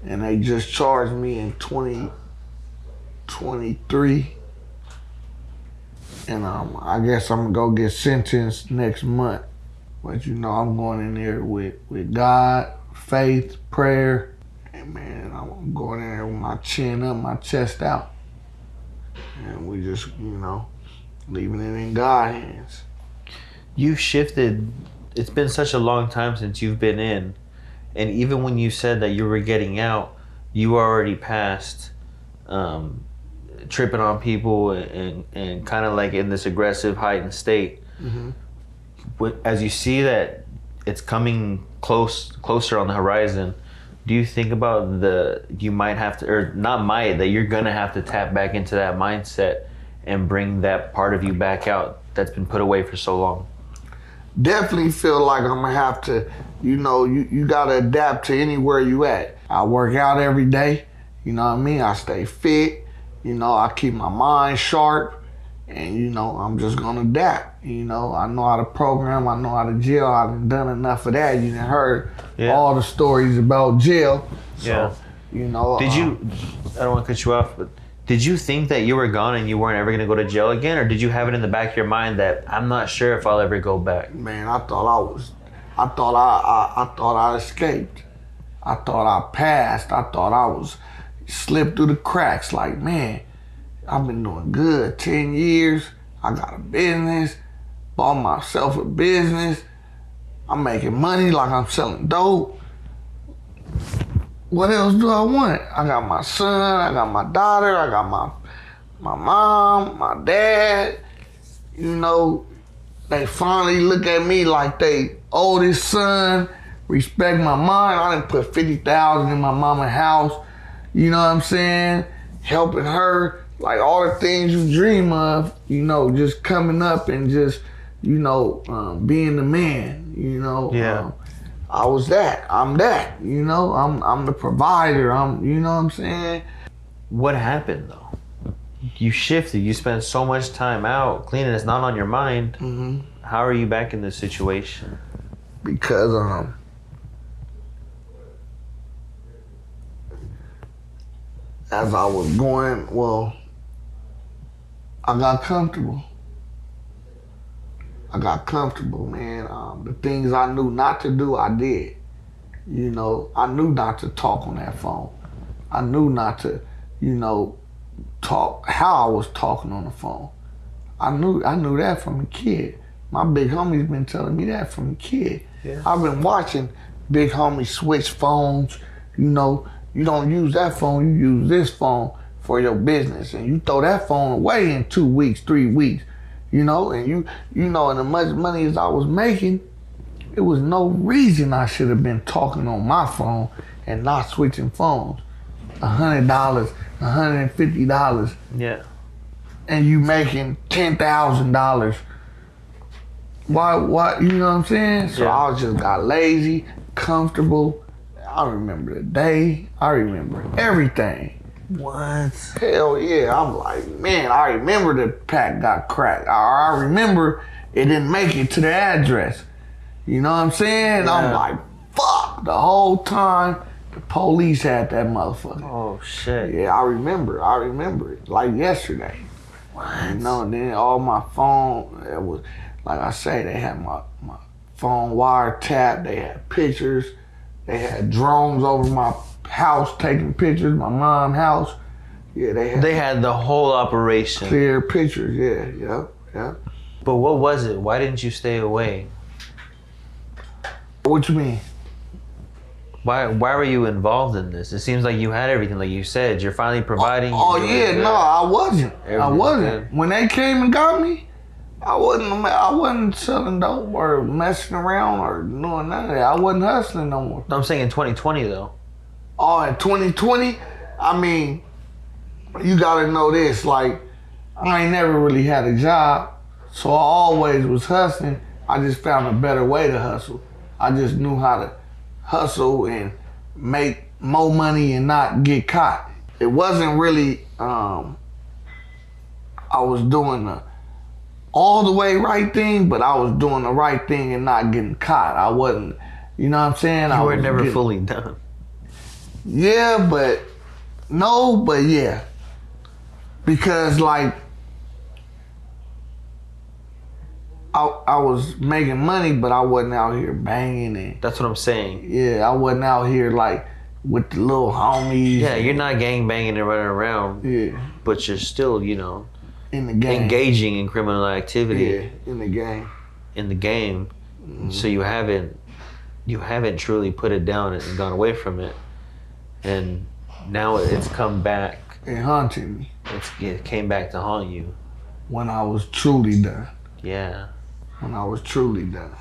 Speaker 1: and they just charged me in 2023. And I guess I'm gonna go get sentenced next month. But you know, I'm going in there with God, faith, prayer, and man, I'm going in there with my chin up, my chest out. And we just, you know, leaving it in God's hands.
Speaker 2: You shifted. It's been such a long time since you've been in. And even when you said that you were getting out, you were already past tripping on people and kind of like in this aggressive, heightened state.
Speaker 1: Mm-hmm.
Speaker 2: As you see that it's coming closer on the horizon, do you think about that you're going to have to tap back into that mindset and bring that part of you back out that's been put away for so long?
Speaker 1: Definitely feel like I'm gonna have to, you know, you gotta adapt to anywhere you at. I work out every day, you know what I mean? I stay fit, you know, I keep my mind sharp, and you know, I'm just gonna adapt. You know, I know how to program, I know how to jail. I've done enough of that. You done heard all the stories about jail. So, you know.
Speaker 2: I don't want to cut you off, but did you think that you were gone and you weren't ever going to go to jail again? Or did you have it in the back of your mind that I'm not sure if I'll ever go back?
Speaker 1: Man, I thought I escaped. I thought I passed. I thought I was slipped through the cracks. Like, man, I've been doing good 10 years. I got a business, bought myself a business. I'm making money like I'm selling dope. What else do I want? I got my son, I got my daughter, I got my mom, my dad. You know, they finally look at me like they oldest son, respect my mom. I done put $50,000 in my mama's house. You know what I'm saying? Helping her, like all the things you dream of, you know, just coming up and just, you know, being the man, you know.
Speaker 2: Yeah.
Speaker 1: I was that. I'm that. You know, I'm the provider. You know what I'm saying?
Speaker 2: What happened though? You shifted. You spent so much time out cleaning. It's not on your mind.
Speaker 1: Mm-hmm.
Speaker 2: How are you back in this situation?
Speaker 1: Because as I was going, I got comfortable. Man. The things I knew not to do, I did. You know, I knew not to talk on that phone. I knew not to, you know, talk how I was talking on the phone. I knew that from a kid. My big homie's been telling me that from a kid.
Speaker 2: Yeah.
Speaker 1: I've been watching big homie switch phones. You know, you don't use that phone, you use this phone for your business, and you throw that phone away in 2 weeks, 3 weeks. You know, and you know, and as much money as I was making, it was no reason I should have been talking on my phone and not switching phones. $100, $150.
Speaker 2: Yeah.
Speaker 1: And you making $10,000. Why, you know what I'm saying? So
Speaker 2: Yeah.
Speaker 1: I just got lazy, comfortable. I remember the day. I remember everything.
Speaker 2: What?
Speaker 1: Hell yeah. I'm like, man, I remember the pack got cracked. I remember it didn't make it to the address. You know what I'm saying?
Speaker 2: Yeah.
Speaker 1: I'm like, fuck. The whole time, the police had that motherfucker.
Speaker 2: Oh shit.
Speaker 1: Yeah, I remember it like yesterday.
Speaker 2: What?
Speaker 1: You know, then all my phone, it was, like I say, they had my phone wiretapped, they had pictures, they had drones over my house taking pictures, my mom's house. Yeah,
Speaker 2: They had the whole operation.
Speaker 1: clear pictures, yeah.
Speaker 2: But what was it? Why didn't you stay away?
Speaker 1: What you mean?
Speaker 2: Why were you involved in this? It seems like you had everything, like you said. You're finally providing.
Speaker 1: Oh
Speaker 2: you're doing
Speaker 1: yeah,
Speaker 2: good.
Speaker 1: no, I wasn't.
Speaker 2: Everything's good.
Speaker 1: When they came and got me, I wasn't selling dope or messing around or doing none of that. I wasn't hustling no more.
Speaker 2: No, I'm saying in 2020 though.
Speaker 1: Oh, in 2020, I mean, you gotta know this, like, I ain't never really had a job, so I always was hustling. I just found a better way to hustle. I just knew how to hustle and make more money and not get caught. It wasn't really, I was doing the all the way right thing, but I was doing the right thing and not getting caught. I wasn't, you know what I'm saying?
Speaker 2: You
Speaker 1: I
Speaker 2: were
Speaker 1: was
Speaker 2: never
Speaker 1: getting-
Speaker 2: fully done.
Speaker 1: Yeah, but no, but yeah. Because like I was making money, but I wasn't out here banging and
Speaker 2: That's what I'm saying.
Speaker 1: yeah, I wasn't out here like with the little homies.
Speaker 2: Yeah, you're not gang banging and running around,
Speaker 1: Yeah,
Speaker 2: but you're still, you know,
Speaker 1: in the game.
Speaker 2: engaging in criminal activity
Speaker 1: Yeah, in the game.
Speaker 2: in the game. So you haven't truly put it down and gone away from it. And now it's come back.
Speaker 1: It haunted me
Speaker 2: It came back to haunt you.
Speaker 1: when I was truly done.
Speaker 2: Yeah.
Speaker 1: When I was truly done.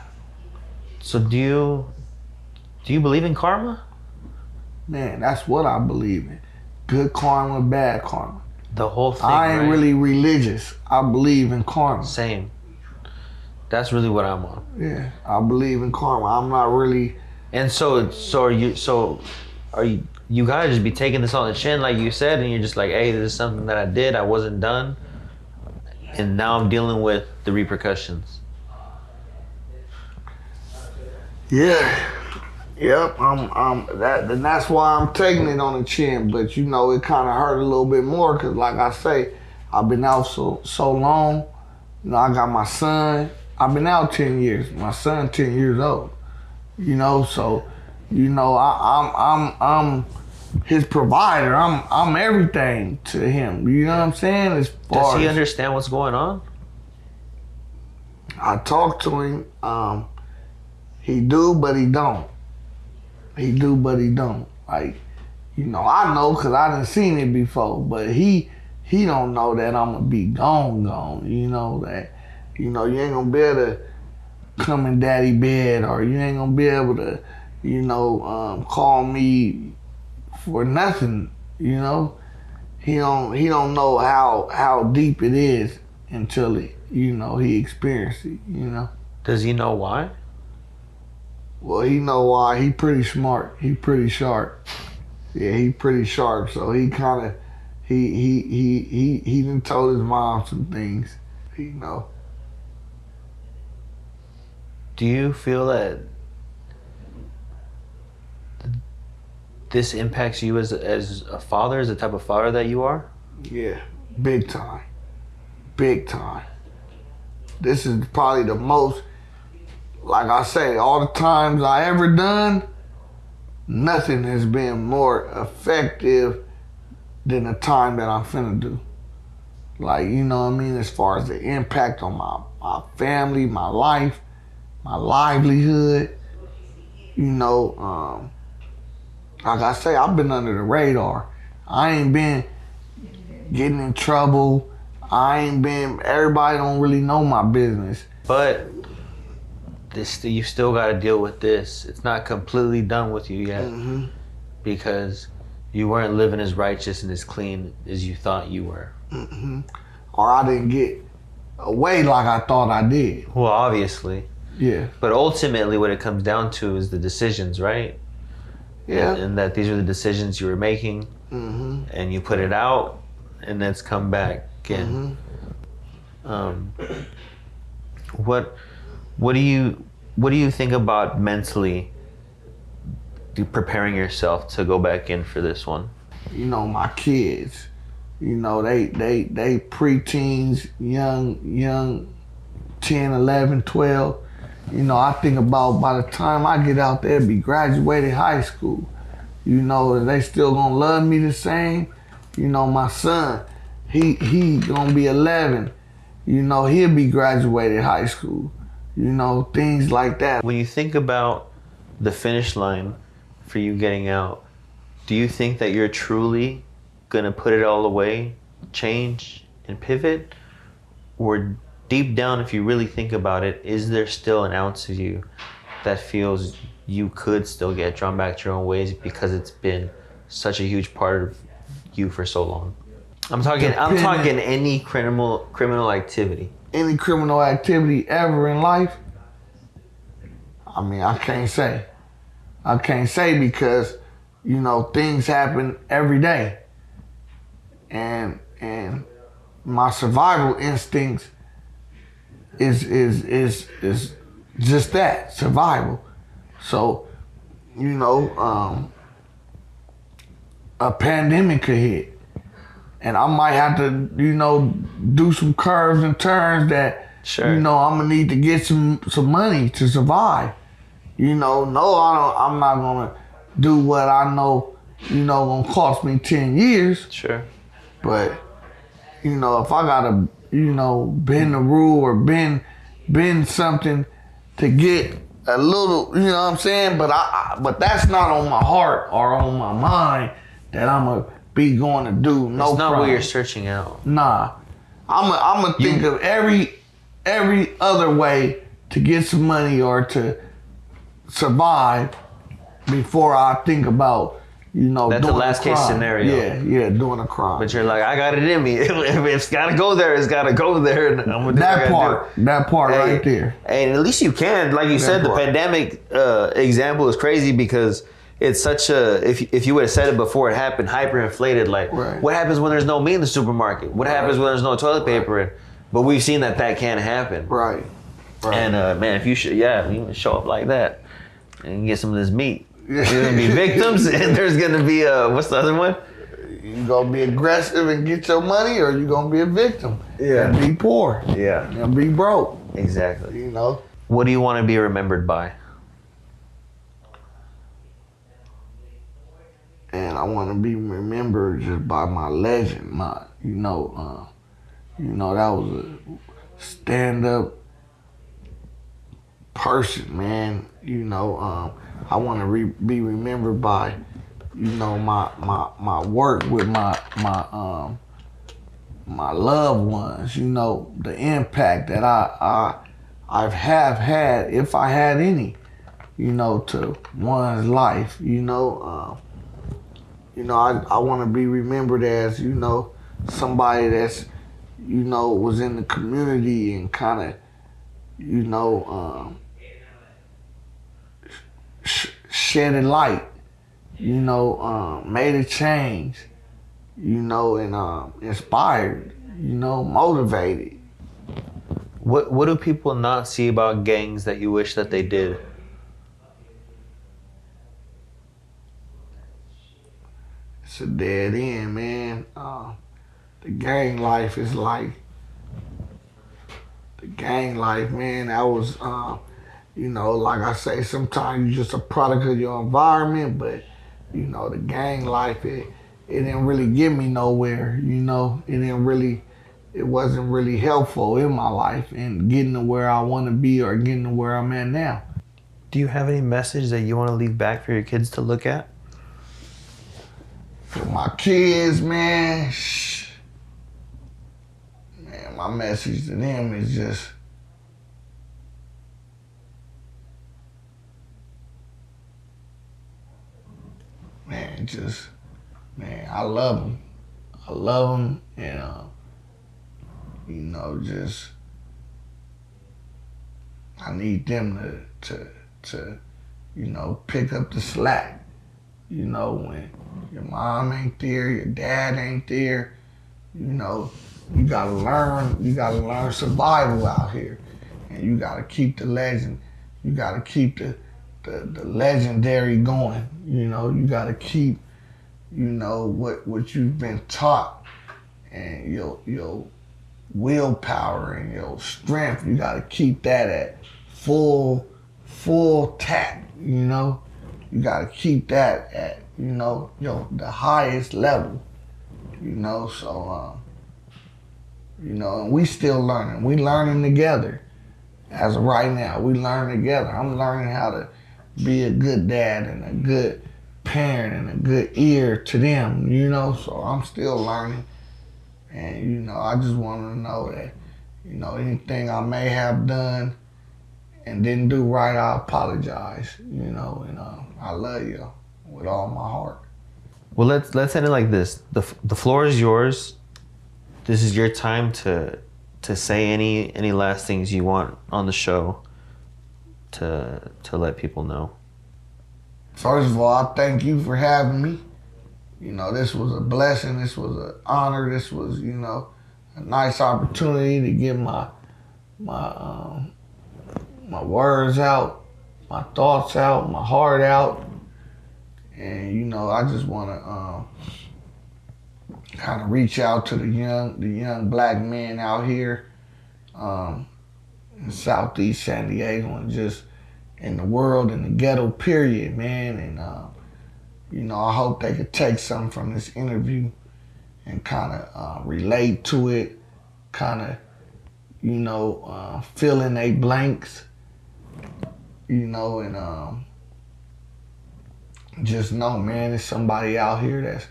Speaker 2: So do you believe in karma?
Speaker 1: Man, that's what I believe in. Good karma, bad karma.
Speaker 2: The whole thing.
Speaker 1: I ain't
Speaker 2: right?
Speaker 1: really religious. I believe in karma.
Speaker 2: Same. That's really what I'm on.
Speaker 1: Yeah, I believe in karma. I'm not really.
Speaker 2: And so are you gotta just be taking this on the chin like you said, and you're just like, hey, this is something that I did, I wasn't done, and now I'm dealing with the repercussions.
Speaker 1: Yeah. Yep. And that's why I'm taking it on the chin. But you know, it kind of hurt a little bit more because, like I say, I've been out so long. You know, I got my son. I've been out 10 years. My son 10 years old. You know, so you know, I'm his provider. I'm everything to him. You know what I'm saying? As far
Speaker 2: Does he
Speaker 1: as
Speaker 2: understand what's going on?
Speaker 1: I talk to him. He do, but he don't. He do, but he don't. Like, you know, I know because I done seen it before, but he don't know that I'm gonna be gone. You know that, you know, you ain't gonna be able to come in daddy bed, or you ain't gonna be able to, you know, call me for nothing. You know, he don't know how deep it is until he experienced it. You know.
Speaker 2: Does he know why?
Speaker 1: Well, he know why. He pretty smart. He pretty sharp. Yeah, he pretty sharp. So he kind of he done told his mom some things. You know.
Speaker 2: Do you feel that this impacts you as a father, as the type of father that you are?
Speaker 1: Yeah, big time. Big time. This is probably the most, like I say, all the times I ever done, nothing has been more effective than the time that I'm finna do. Like, you know what I mean? As far as the impact on my family, my life, my livelihood, you know, like I say, I've been under the radar. I ain't been getting in trouble. Everybody don't really know my business.
Speaker 2: But you still got to deal with this. It's not completely done with you yet, because you weren't living as righteous and as clean as you thought you were.
Speaker 1: Or I didn't get away like I thought I did.
Speaker 2: Well, obviously.
Speaker 1: Yeah.
Speaker 2: But ultimately what it comes down to is the decisions, right?
Speaker 1: Yeah.
Speaker 2: And that these are the decisions you were making, and you put it out, and it's come back again. What do you think about mentally preparing yourself to go back in for this one?
Speaker 1: You know, my kids, you know, they preteens, young 10, 11, 12. You know, I think about by the time I get out there, be graduated high school. You know, they still gonna love me the same. You know, my son, he gonna be 11. You know, he'll be graduated high school. You know, things like that.
Speaker 2: When you think about the finish line for you getting out, do you think that you're truly gonna put it all away, change, and pivot? Or deep down, if you really think about it, is there still an ounce of you that feels you could still get drawn back to your own ways because it's been such a huge part of you for so long? I'm talking any criminal activity.
Speaker 1: Any criminal activity ever in life? I mean, I can't say. I can't say because, you know, things happen every day. And my survival instincts is just that, survival. So, you know, a pandemic could hit. And I might have to, you know, do some curves and turns that, you know, I'm gonna need to get some money to survive. You know, no, I'm not gonna do what I know, you know, gonna cost me 10 years.
Speaker 2: Sure.
Speaker 1: But, you know, if I gotta, you know, bend the rule or bend something to get a little, you know what I'm saying? But that's not on my heart or on my mind that I'm gonna be going to do no
Speaker 2: It's not
Speaker 1: crime.
Speaker 2: what you're searching out.
Speaker 1: Nah. I'm gonna think of every other way to get some money or to survive before I think about, you know,
Speaker 2: that's
Speaker 1: doing
Speaker 2: the last
Speaker 1: a crime.
Speaker 2: case scenario.
Speaker 1: Yeah, doing a crime.
Speaker 2: But you're like, I got it in me. If it's gotta go there, it's gotta go there. And I'm gonna do
Speaker 1: that part right there.
Speaker 2: And at least you can, like you said, the pandemic example is crazy because it's such a, if you would have said it before it happened, hyperinflated. Like, what happens when there's no meat in the supermarket? What happens when there's no toilet paper? But we've seen that can't happen.
Speaker 1: Right.
Speaker 2: And man, if you you show up like that and get some of this meat, there's gonna be victims, and there's gonna be what's the other one?
Speaker 1: You gonna be aggressive and get your money, or you gonna be a victim and be poor.
Speaker 2: Yeah.
Speaker 1: And be broke.
Speaker 2: Exactly.
Speaker 1: You know.
Speaker 2: What do you want to be remembered by?
Speaker 1: And I want to be remembered just by my legend. You know, that was a stand-up person, man. You know, I want to be remembered by, you know, my work with my loved ones. You know, the impact that I've had, if I had any, you know, to one's life. You know, I want to be remembered as, you know, somebody that's, you know, was in the community and kind of, you know, shedded light, you know, made a change, you know, and inspired, you know, motivated.
Speaker 2: What do people not see about gangs that you wish that they did?
Speaker 1: It's a dead end, man. The gang life is like, man, that was, you know, like I say, sometimes you're just a product of your environment, but, you know, the gang life, it didn't really get me nowhere, you know. It wasn't really helpful in my life and getting to where I want to be or getting to where I'm at now.
Speaker 2: Do you have any message that you want to leave back for your kids to look at?
Speaker 1: For my kids, man, man, my message to them is just, man, I love them. I love them, and you know, just I need them to you know, pick up the slack. You know, when your mom ain't there, your dad ain't there, you know, you gotta learn survival out here, and you gotta keep the legend. You gotta keep the legendary going. You know, you gotta keep, you know, what you've been taught, and your willpower and your strength. You gotta keep that at full tap. You know, you gotta keep that at, you know, the highest level. You know, so you know, and we still learning. We learning together. As of right now, we learn together. I'm learning how to be a good dad and a good parent and a good ear to them, you know, so I'm still learning. And, you know, I just want to know that, you know, anything I may have done and didn't do right, I apologize, you know, and I love you with all my heart.
Speaker 2: Well, let's end it like this. The floor is yours. This is your time to say any last things you want on the show to let people know.
Speaker 1: First of all, I thank you for having me. You know, this was a blessing. This was an honor. This was, you know, a nice opportunity to get my words out, my thoughts out, my heart out. And, you know, I just want to kind of reach out to the young black men out here in Southeast San Diego and just in the world, in the ghetto period, man. And, you know, I hope they could take something from this interview and kind of relate to it, kind of, you know, fill in their blanks, you know, and just know, man, there's somebody out here that's,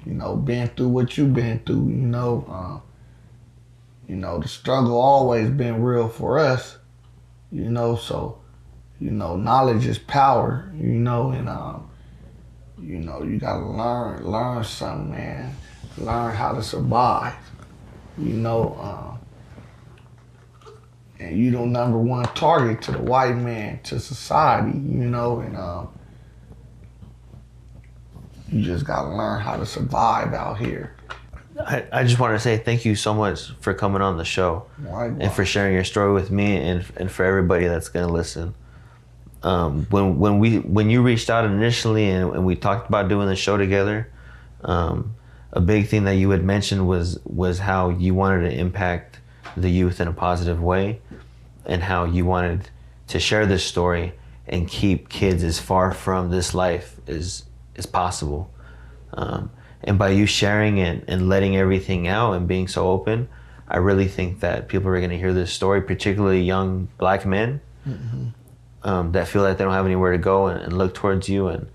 Speaker 1: you know, been through what you've been through, you know. You know, the struggle always been real for us, you know, so, you know, knowledge is power, you know, and, you know, you gotta learn something, man. Learn how to survive, you know, and you the number one target to the white man, to society, you know, and you just gotta learn how to survive out here.
Speaker 2: I just want to say thank you so much for coming on the show and for sharing your story with me and for everybody that's gonna listen. When you reached out initially and we talked about doing the show together, a big thing that you had mentioned was how you wanted to impact the youth in a positive way, and how you wanted to share this story and keep kids as far from this life as possible. And by you sharing it and letting everything out and being so open, I really think that people are going to hear this story, particularly young black men, that feel like they don't have anywhere to go and look towards you and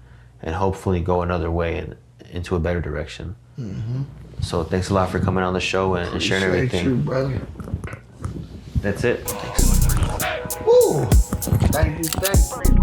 Speaker 2: hopefully go another way and into a better direction. So thanks a lot for coming on the show and sharing everything.
Speaker 1: You, brother.
Speaker 2: That's it. Thanks.
Speaker 1: Woo! Thank you.